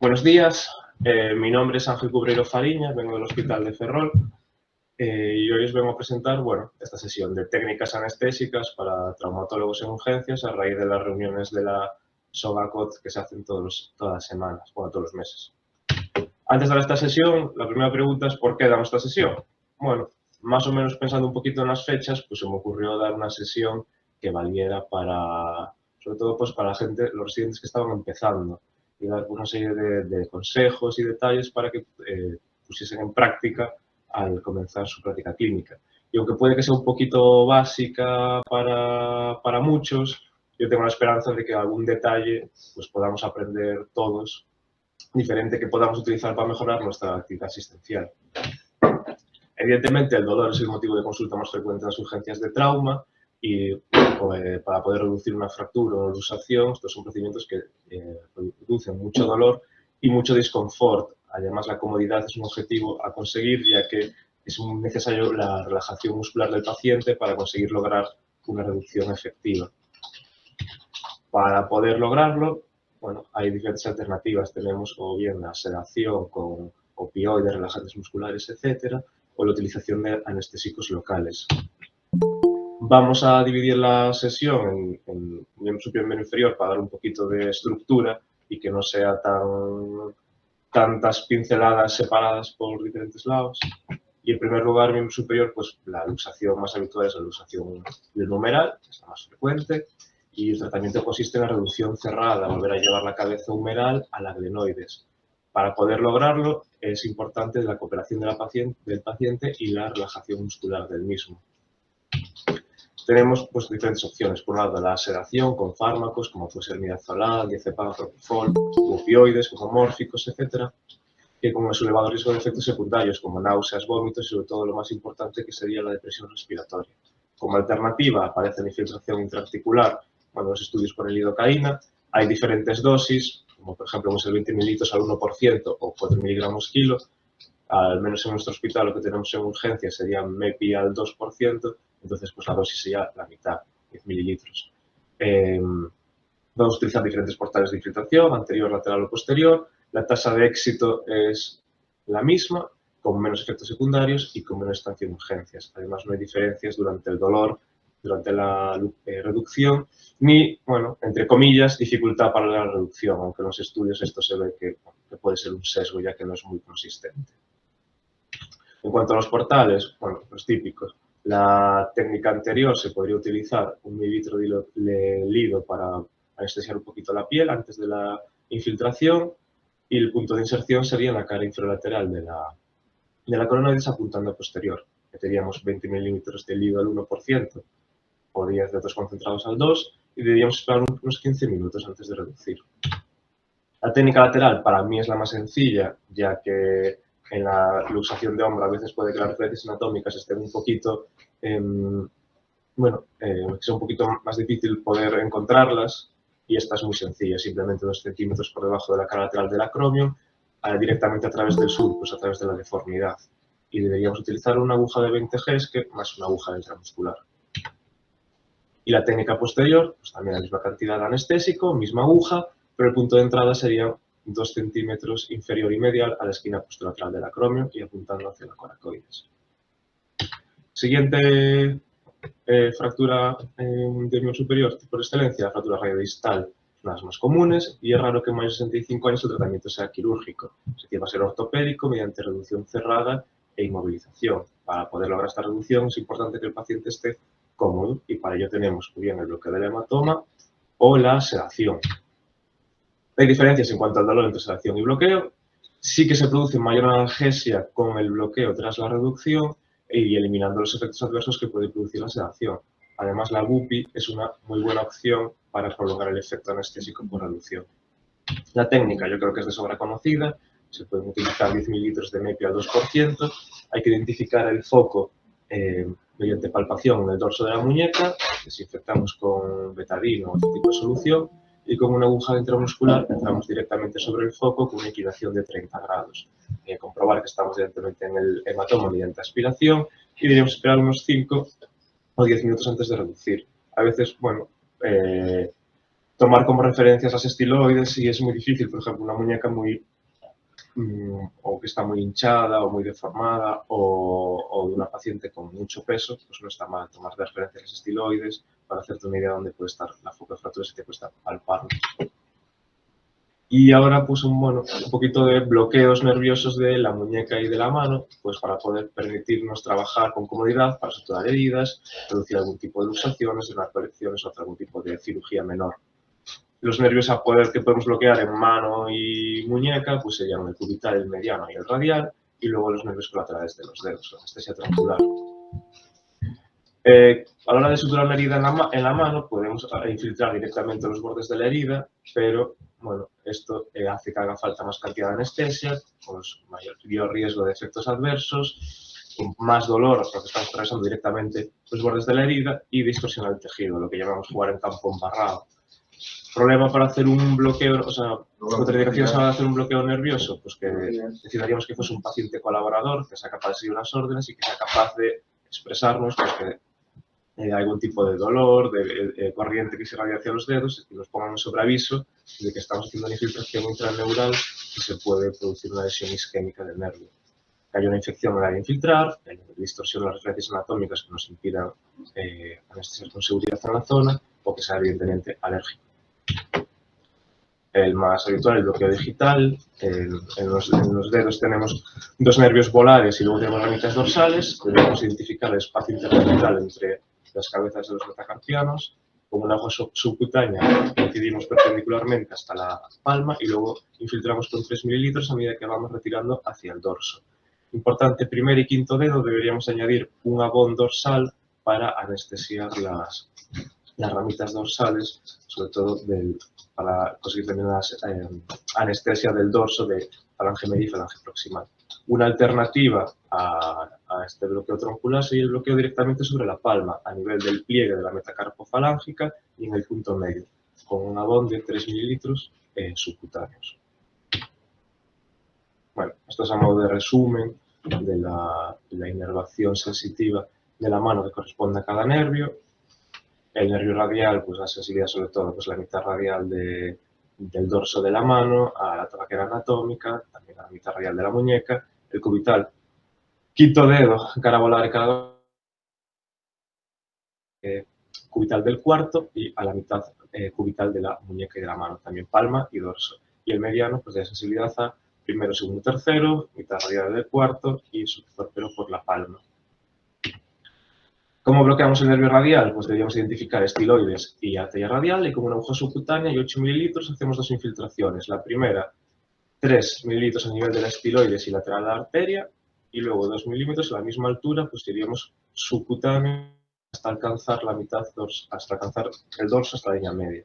Buenos días, mi nombre es Ángel Cubreiro Fariña, vengo del Hospital de Ferrol y hoy os vengo a presentar esta sesión de técnicas anestésicas para traumatólogos en urgencias a raíz de las reuniones de la SOGACOT que se hacen todas las semanas, todos los meses. Antes de dar esta sesión, la primera pregunta es ¿por qué damos esta sesión? Bueno, más o menos pensando un poquito en las fechas, pues se me ocurrió dar una sesión que valiera sobre todo para la gente, los residentes que estaban empezando y dar una serie de consejos y detalles para que pusiesen en práctica al comenzar su práctica clínica. Y aunque puede que sea un poquito básica para muchos, yo tengo la esperanza de que algún detalle pues podamos aprender todos diferente que podamos utilizar para mejorar nuestra actividad asistencial. Evidentemente, el dolor es el motivo de consulta más frecuente en las urgencias de trauma y para poder reducir una fractura o una luxación, estos son procedimientos que producen mucho dolor y mucho disconfort. Además, la comodidad es un objetivo a conseguir, ya que es necesario la relajación muscular del paciente para conseguir lograr una reducción efectiva. Para poder lograrlo, bueno, hay diferentes alternativas. Tenemos o bien la sedación con opioides, relajantes musculares, etcétera, o la utilización de anestésicos locales. Vamos a dividir la sesión en miembro superior y miembro inferior para dar un poquito de estructura y que no sea tantas pinceladas separadas por diferentes lados. Y en primer lugar, miembro superior, pues la luxación más habitual es la luxación del numeral, que es la más frecuente, y el tratamiento consiste en la reducción cerrada, volver a llevar la cabeza humeral a la glenoides. Para poder lograrlo es importante la cooperación del paciente y la relajación muscular del mismo. Tenemos diferentes opciones. Por un lado, la sedación con fármacos como puede ser midazolam, diazepam, propofol, opioides como mórficos, etc., que con su elevado riesgo de efectos secundarios como náuseas, vómitos y sobre todo lo más importante que sería la depresión respiratoria. Como alternativa aparece la infiltración intraarticular cuando los estudios por el lidocaína. Hay diferentes dosis, como por ejemplo el 20 mililitros al 1% o 4 miligramos kilo. Al menos en nuestro hospital lo que tenemos en urgencia sería MEPI al 2%, entonces pues la dosis sería la mitad, 10 mililitros. Vamos a utilizar diferentes portales de infiltración, anterior, lateral o posterior. La tasa de éxito es la misma, con menos efectos secundarios y con menos estancia en urgencias. Además, no hay diferencias durante el dolor, durante la reducción, ni, bueno, entre comillas, dificultad para la reducción, aunque en los estudios esto se ve que puede ser un sesgo ya que no es muy consistente. En cuanto a los portales, bueno, los típicos. La técnica anterior se podría utilizar un mililitro de lido para anestesiar un poquito la piel antes de la infiltración y el punto de inserción sería en la cara infralateral de la coronoides apuntando a posterior. Meteríamos 20 mililitros de lido al 1% o 10 de otros concentrados al 2% y deberíamos esperar unos 15 minutos antes de reducir. La técnica lateral para mí es la más sencilla, ya que en la luxación de hombro a veces puede que las referencias anatómicas estén un poquito, que sea un poquito más difícil poder encontrarlas y esta es muy sencilla, simplemente 2 centímetros por debajo de la cara lateral del acromion, directamente a través del surcus, a través de la deformidad. Y deberíamos utilizar una aguja de 20 G más una aguja intramuscular. Y la técnica posterior, pues también la misma cantidad de anestésico, misma aguja, pero el punto de entrada sería 2 centímetros inferior y medial a la esquina postlateral del acromio y apuntando hacia la coracoides. Siguiente fractura de miembro superior por excelencia, la fractura radiodistal, una de las más comunes y es raro que en mayores de 65 años el tratamiento sea quirúrgico, es decir, va a ser ortopédico mediante reducción cerrada e inmovilización. Para poder lograr esta reducción es importante que el paciente esté cómodo y para ello tenemos bien el bloqueo del hematoma o la sedación. Hay diferencias en cuanto al dolor entre sedación y bloqueo. Sí que se produce mayor analgesia con el bloqueo tras la reducción y eliminando los efectos adversos que puede producir la sedación. Además, la BUPI es una muy buena opción para prolongar el efecto anestésico por reducción. La técnica yo creo que es de sobra conocida. Se pueden utilizar 10 mililitros de MEPI al 2%. Hay que identificar el foco mediante palpación en el dorso de la muñeca. Desinfectamos con betadine o otro tipo de solución. Y con una aguja intramuscular entramos directamente sobre el foco con una inclinación de 30 grados. Comprobar que estamos directamente en el hematoma mediante aspiración y deberíamos esperar unos 5 o 10 minutos antes de reducir. A veces, bueno, tomar como referencias las estiloides y es muy difícil, por ejemplo, una muñeca muy o que está muy hinchada o muy deformada o de una paciente con mucho peso, pues no está mal tomar de referencia las estiloides para hacerte una idea de dónde puede estar la foco de fracturas y te cuesta palparlo. Y ahora pues un poquito de bloqueos nerviosos de la muñeca y de la mano, pues para poder permitirnos trabajar con comodidad, para suturar heridas, reducir algún tipo de luxaciones, drenar colecciones o algún tipo de cirugía menor. Los nervios a poder que podemos bloquear en mano y muñeca pues serían el cubital, el mediano y el radial, y luego los nervios colaterales de los dedos, la anestesia triangular. A la hora de suturar una herida en la mano, podemos infiltrar directamente los bordes de la herida, pero bueno, esto hace que haga falta más cantidad de anestesia, con mayor riesgo de efectos adversos, con más dolor porque estamos atravesando directamente los bordes de la herida y distorsiona el tejido, lo que llamamos jugar en campo embarrado. Problema para hacer un bloqueo, o sea, contraindicaciones a la hora de hacer un bloqueo nervioso, pues que necesitaríamos que fuese un paciente colaborador, que sea capaz de seguir unas órdenes y que sea capaz de expresarnos pues, que algún tipo de dolor, de corriente que se irradia hacia los dedos, y nos pongan un sobreaviso de que estamos haciendo una infiltración intraneural y se puede producir una lesión isquémica del nervio. Que haya una infección en el área de infiltrar, que haya distorsión de las referencias anatómicas que nos impidan anestesiar con seguridad en la zona, o que sea evidentemente alérgico. El más habitual, el bloqueo digital. En los dedos tenemos dos nervios polares y luego tenemos ramitas dorsales. Debemos identificar el espacio intervertebral entre las cabezas de los metacarpianos. Con una hoja subcutánea incidimos perpendicularmente hasta la palma y luego infiltramos con 3 mililitros a medida que vamos retirando hacia el dorso. Importante, primer y quinto dedo deberíamos añadir un abón dorsal para anestesiar las ramitas dorsales, sobre todo para conseguir también la anestesia del dorso de falange media y falange proximal. Una alternativa a este bloqueo troncular sería el bloqueo directamente sobre la palma, a nivel del pliegue de la metacarpofalángica y en el punto medio, con un abón de 3 mililitros subcutáneos. Bueno, esto es a modo de resumen de la inervación sensitiva de la mano que corresponde a cada nervio. El nervio radial, pues la sensibilidad sobre todo, pues la mitad radial del dorso de la mano, a la traquera anatómica, también a la mitad radial de la muñeca, el cubital, quinto dedo, cara volar y cara cubital del cuarto y a la mitad cubital de la muñeca y de la mano, también palma y dorso. Y el mediano, pues de sensibilidad a primero, segundo, tercero, mitad radial del cuarto y subtorpero por la palma. ¿Cómo bloqueamos el nervio radial? Pues deberíamos identificar estiloides y arteria radial y con una aguja subcutánea y 8 mililitros hacemos dos infiltraciones. La primera, 3 mililitros a nivel de la estiloides y lateral de la arteria y luego 2 milímetros a la misma altura, pues iríamos subcutáneo hasta alcanzar la mitad, hasta alcanzar el dorso hasta la línea media.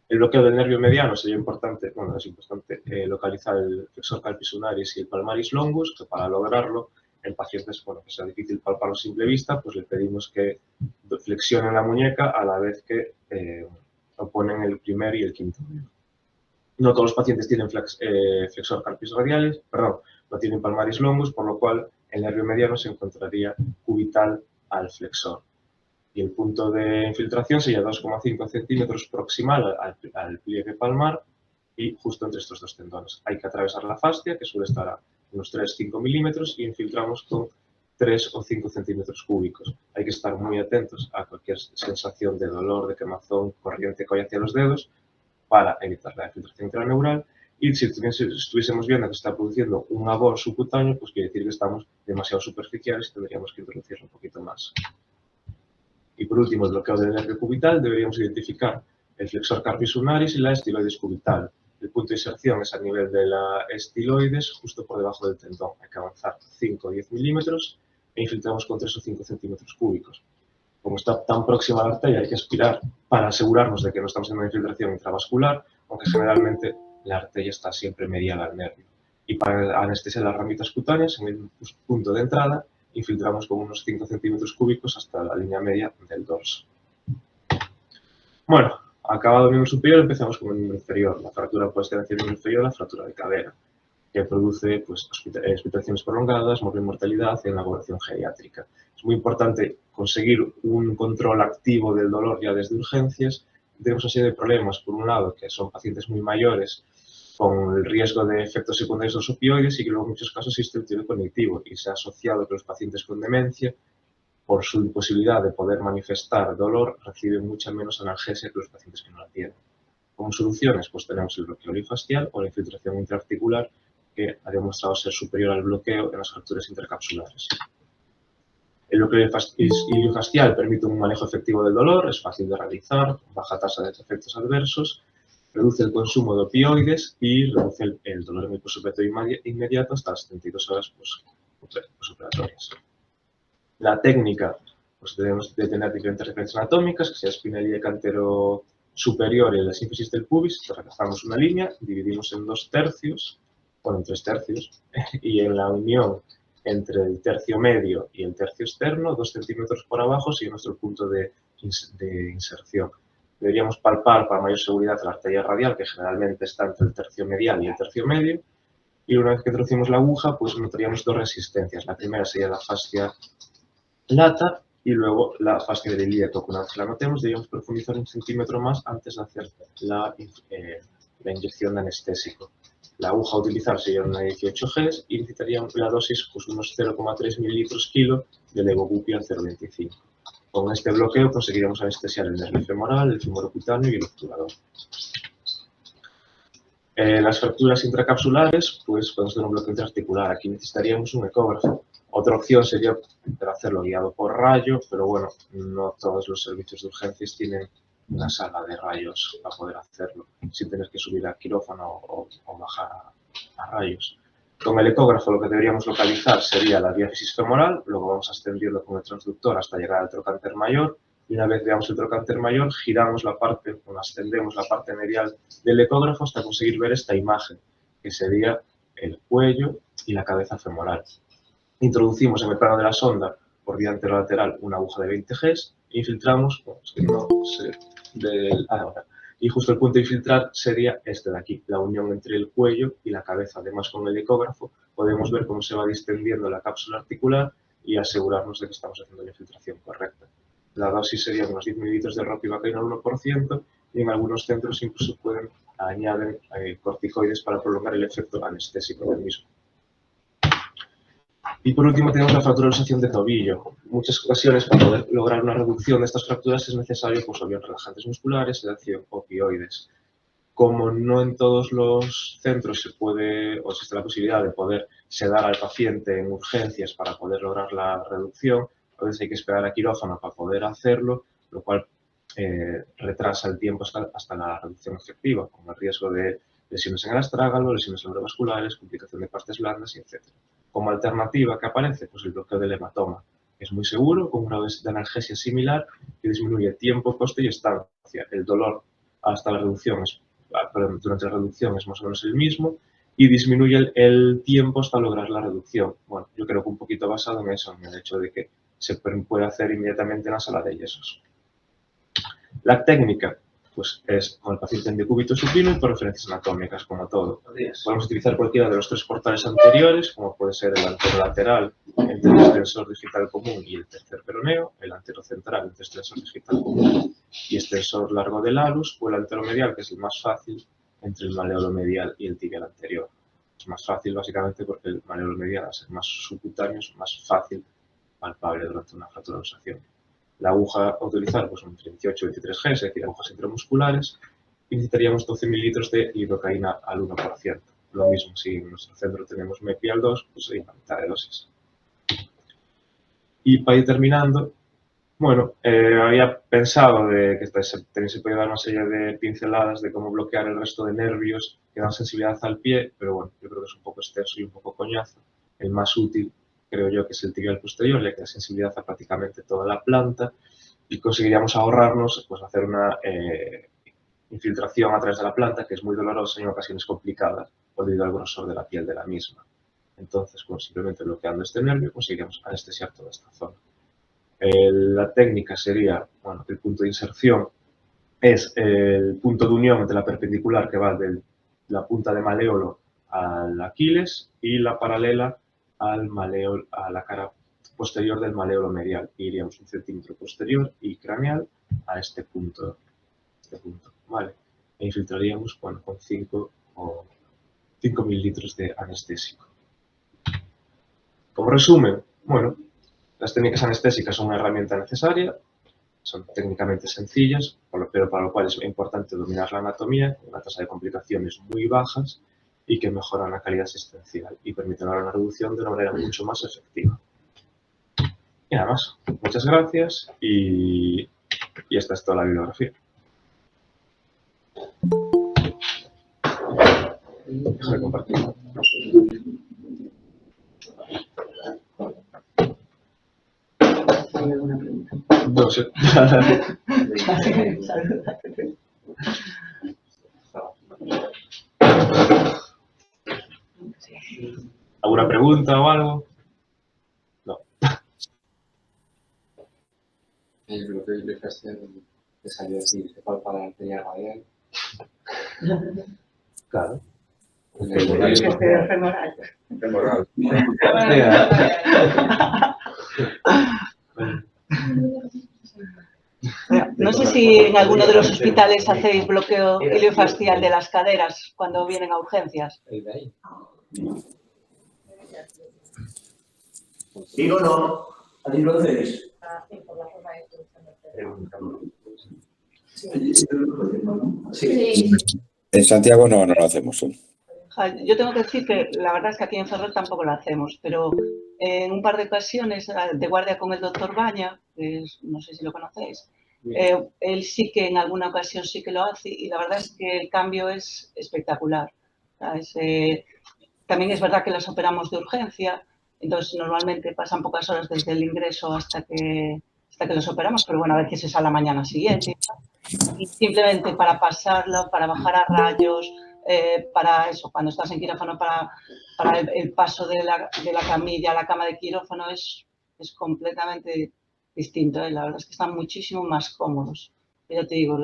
El bloqueo del nervio mediano sería importante, bueno, es importante localizar el flexor carpis ulnaris y el palmaris longus, que para lograrlo en pacientes que sea difícil palparlo a simple vista, pues le pedimos que flexionen la muñeca a la vez que oponen el primer y el quinto dedo. No todos los pacientes tienen flexor carpis radialis, perdón, no tienen palmaris longus, por lo cual el nervio mediano se encontraría cubital al flexor. Y el punto de infiltración sería 2,5 centímetros proximal al pliegue palmar y justo entre estos dos tendones. Hay que atravesar la fascia, que suele estar a unos 3-5 milímetros, y infiltramos con 3 o 5 centímetros cúbicos. Hay que estar muy atentos a cualquier sensación de dolor, de quemazón, corriente que vaya hacia los dedos para evitar la infiltración intraneural. Y si estuviésemos viendo que se está produciendo un abor subcutáneo, pues quiere decir que estamos demasiado superficiales y tendríamos que introducirlo un poquito más. Y por último, el bloqueo del nervio cubital, deberíamos identificar el flexor carpis ulnaris y la estiloides cubital. El punto de inserción es a nivel de la estiloides, justo por debajo del tendón. Hay que avanzar 5 o 10 milímetros e infiltramos con 3 o 5 centímetros cúbicos. Como está tan próxima a la arteria, hay que aspirar para asegurarnos de que no estamos en una infiltración intravascular, aunque generalmente la arteria está siempre mediada al nervio. Y para anestesiar las ramitas cutáneas, en el punto de entrada, infiltramos con unos 5 centímetros cúbicos hasta la línea media del dorso. Bueno, acabado el miembro superior, empezamos con el miembro inferior. La fractura puede ser hacia el miembro inferior, la fractura de cadera, que produce pues, hospitalizaciones prolongadas, mortalidad en la evaluación geriátrica. Es muy importante conseguir un control activo del dolor ya desde urgencias, tenemos una serie de problemas. Por un lado, que son pacientes muy mayores con el riesgo de efectos secundarios de los opioides y que luego en muchos casos existe el deterioro cognitivo y se ha asociado que los pacientes con demencia, por su imposibilidad de poder manifestar dolor, reciben mucha menos analgesia que los pacientes que no la tienen. Como soluciones, pues tenemos el bloqueo iliofascial o la infiltración intraarticular, que ha demostrado ser superior al bloqueo en las fracturas intercapsulares. El bloqueo iliofascial permite un manejo efectivo del dolor, es fácil de realizar, baja tasa de efectos adversos, reduce el consumo de opioides y reduce el dolor en el posoperatorio inmediato hasta las 72 horas posoperatorias. La técnica, pues debemos de tener diferentes referencias anatómicas, que sea espinal cantero superior y la sínfisis del pubis. Trazamos una línea, dividimos en 2 tercios, bueno, en 3 tercios, y en la unión entre el tercio medio y el tercio externo, 2 centímetros por abajo, sigue nuestro punto de inserción. Deberíamos palpar para mayor seguridad la arteria radial, que generalmente está entre el tercio medial y el tercio medio, y una vez que introducimos la aguja, pues notaríamos 2 resistencias. La primera sería la fascia lata y luego la fascia del ilíaco. Una vez que la notemos, deberíamos profundizar 1 centímetro más antes de hacer la inyección de anestésico. La aguja a utilizar sería una 18 Gs y necesitaría la dosis pues, unos 0,3 mililitros kilo de levobupi al 0,25. Con este bloqueo conseguiremos anestesiar el nervio femoral, el femorocutáneo y el obturador. Las fracturas intracapsulares, pues podemos tener un bloqueo intraarticular. Aquí necesitaríamos un ecógrafo. Otra opción sería hacerlo guiado por rayo, pero bueno, no todos los servicios de urgencias tienen una sala de rayos para poder hacerlo, sin tener que subir al quirófano o bajar a rayos. Con el ecógrafo lo que deberíamos localizar sería la diáfisis femoral, luego vamos ascendiendo con el transductor hasta llegar al trocánter mayor, y una vez veamos el trocánter mayor, giramos la parte, o ascendemos la parte medial del ecógrafo hasta conseguir ver esta imagen, que sería el cuello y la cabeza femoral. Introducimos en el plano de la sonda, por vía anterolateral, una aguja de 20 Gs, e infiltramos, y justo el punto de infiltrar sería este de aquí, la unión entre el cuello y la cabeza. Además, con el ecógrafo podemos ver cómo se va distendiendo la cápsula articular y asegurarnos de que estamos haciendo la infiltración correcta. La dosis sería unos 10 mililitros de ropivacaína al 1% y en algunos centros incluso añaden corticoides para prolongar el efecto anestésico del mismo. Y por último tenemos la fracturalización de tobillo. En muchas ocasiones para poder lograr una reducción de estas fracturas es necesario pues, o bien relajantes musculares, sedación, opioides. Como no en todos los centros se puede o existe la posibilidad de poder sedar al paciente en urgencias para poder lograr la reducción, a veces hay que esperar a quirófano para poder hacerlo, lo cual retrasa el tiempo hasta la reducción efectiva, con el riesgo de lesiones en el astrágalo, lesiones neurovasculares, complicación de partes blandas, etc. Como alternativa que aparece, pues el bloqueo del hematoma. Es muy seguro, con una dosis de analgesia similar que disminuye tiempo, coste y estancia. El dolor hasta la reducción durante la reducción es más o menos el mismo y disminuye el tiempo hasta lograr la reducción. Bueno, yo creo que un poquito basado en eso, en el hecho de que se puede hacer inmediatamente en la sala de yesos. La técnica, pues es con el paciente en decúbito supino y por referencias anatómicas, como todo. Podemos utilizar cualquiera de los 3 portales anteriores, como puede ser el anterolateral entre el extensor digital común y el tercer peroneo, el anterocentral entre extensor digital común y extensor largo del alus, o el anteromedial, que es el más fácil, entre el maleolo medial y el tibial anterior. Es más fácil básicamente porque el maleolo medial, al ser más subcutáneo, es más fácil palpable durante una fracturalización. La aguja a utilizar, pues entre 18 y 23 G, es decir, agujas intramusculares, y necesitaríamos 12 mililitros de lidocaína al 1%. Lo mismo, si en nuestro centro tenemos MEPI al 2, pues sería la mitad de dosis. Y para ir terminando, bueno, había pensado de que también se puede dar una serie de pinceladas de cómo bloquear el resto de nervios que dan sensibilidad al pie, pero bueno, yo creo que es un poco extenso y un poco coñazo. El más útil, creo yo, que es el tibial posterior, ya que da sensibilidad a prácticamente toda la planta y conseguiríamos ahorrarnos, pues hacer una infiltración a través de la planta, que es muy dolorosa y en ocasiones complicada, debido al grosor de la piel de la misma. Entonces, pues, simplemente bloqueando este nervio, conseguiríamos anestesiar toda esta zona. La técnica sería, bueno, el punto de inserción es el punto de unión entre la perpendicular que va de la punta de maleolo al Aquiles y la paralela al maleolo, a la cara posterior del maleolo medial. Iríamos 1 centímetro posterior y craneal a este punto este punto, ¿vale? E infiltraríamos, bueno, con 5 mililitros de anestésico. Como resumen, bueno, las técnicas anestésicas son una herramienta necesaria, son técnicamente sencillas, pero para lo cual es importante dominar la anatomía, con una tasa de complicaciones muy bajas y que mejoran la calidad asistencial y permiten una reducción de una manera mucho más efectiva. Y nada más, muchas gracias y esta es toda la bibliografía. Dejo de compartir. ¿Hay alguna pregunta? No sé. ¿Alguna pregunta o algo? No. El bloqueo ileofacial que salió así, se palpa la arteria radial. Claro. Femoral. No sé si en alguno de los hospitales hacéis bloqueo ileofacial de las caderas cuando vienen a urgencias. ¿Sí o no? ¿Allí lo hacéis? Sí. En Santiago no lo hacemos. Yo tengo que decir que la verdad es que aquí en Ferrol tampoco lo hacemos, pero en un par de ocasiones de guardia con el doctor Baña, no sé si lo conocéis, él sí que en alguna ocasión sí que lo hace y la verdad es que el cambio es espectacular. También es verdad que los operamos de urgencia, entonces normalmente pasan pocas horas desde el ingreso hasta que los operamos, pero bueno, a veces es a la mañana siguiente. Y simplemente para pasarlo, para bajar a rayos, para eso, cuando estás en quirófano, para el paso de la camilla a la cama de quirófano es completamente distinto. La verdad es que están muchísimo más cómodos. Ya te digo,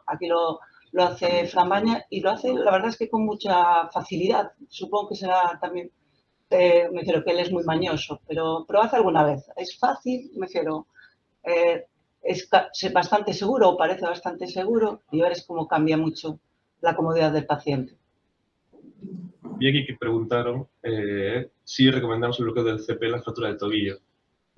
aquí lo hace Fran Baña y lo hace, la verdad es que con mucha facilidad. Supongo que será también, me refiero que él es muy mañoso, pero hace alguna vez. Es fácil, me refiero, es bastante seguro o parece bastante seguro y verás cómo cambia mucho la comodidad del paciente. Vi aquí que preguntaron si recomendamos el bloqueo del CP en la fractura del tobillo.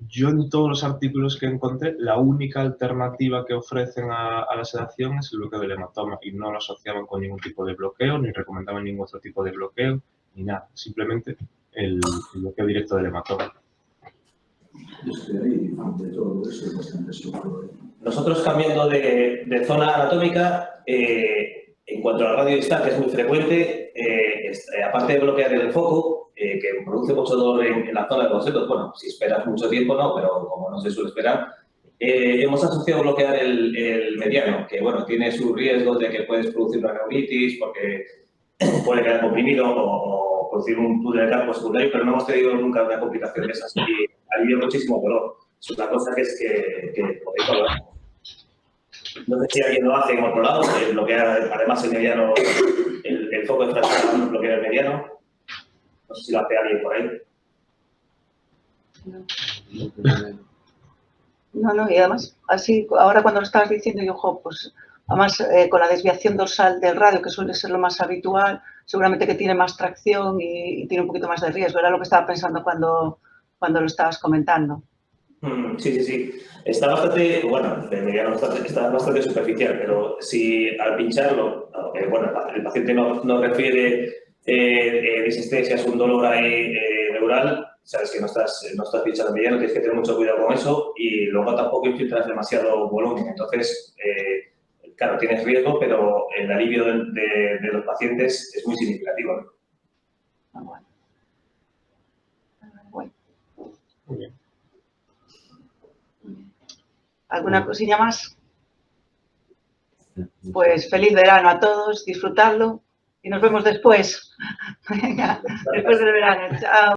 Yo en todos los artículos que encontré, la única alternativa que ofrecen a la sedación es el bloqueo del hematoma y no lo asociaban con ningún tipo de bloqueo, ni recomendaban ningún otro tipo de bloqueo, ni nada. Simplemente el bloqueo directo del hematoma. Nosotros, cambiando de zona anatómica, en cuanto a la radiodistancia, que es muy frecuente, aparte de bloquear el foco, que produce mucho dolor en la zona de los dedos, bueno, si esperas mucho tiempo no, pero como no se suele esperar, hemos asociado bloquear el mediano, que bueno, tiene sus riesgos de que puedes producir una neuritis porque puede quedar comprimido o producir un túnel de campo secundario, pero no hemos tenido nunca una complicación de esas y alivia muchísimo dolor. Es una cosa que podéis hablar. No sé si alguien lo hace en otro lado, bloquear además el mediano, el foco de fractura bloquea el mediano. No sé si lo hace alguien por ahí. No, y además, así, ahora cuando lo estabas diciendo, yo, pues, además, con la desviación dorsal del radio, que suele ser lo más habitual, seguramente que tiene más tracción y tiene un poquito más de riesgo. Era lo que estaba pensando cuando lo estabas comentando. Sí. Está bastante, bueno, está bastante superficial, pero si al pincharlo, bueno, el paciente no refiere disestesias, un dolor ahí neural, sabes que no estás pinchando el mediano, tienes que tener mucho cuidado con eso y luego tampoco infiltras demasiado volumen. Entonces, claro, tienes riesgo, pero el alivio de los pacientes es muy significativo, ¿no? Bueno. Muy bien. ¿Alguna cosilla más? Pues feliz verano a todos, disfrutadlo y nos vemos después. Venga, después del verano. Chao.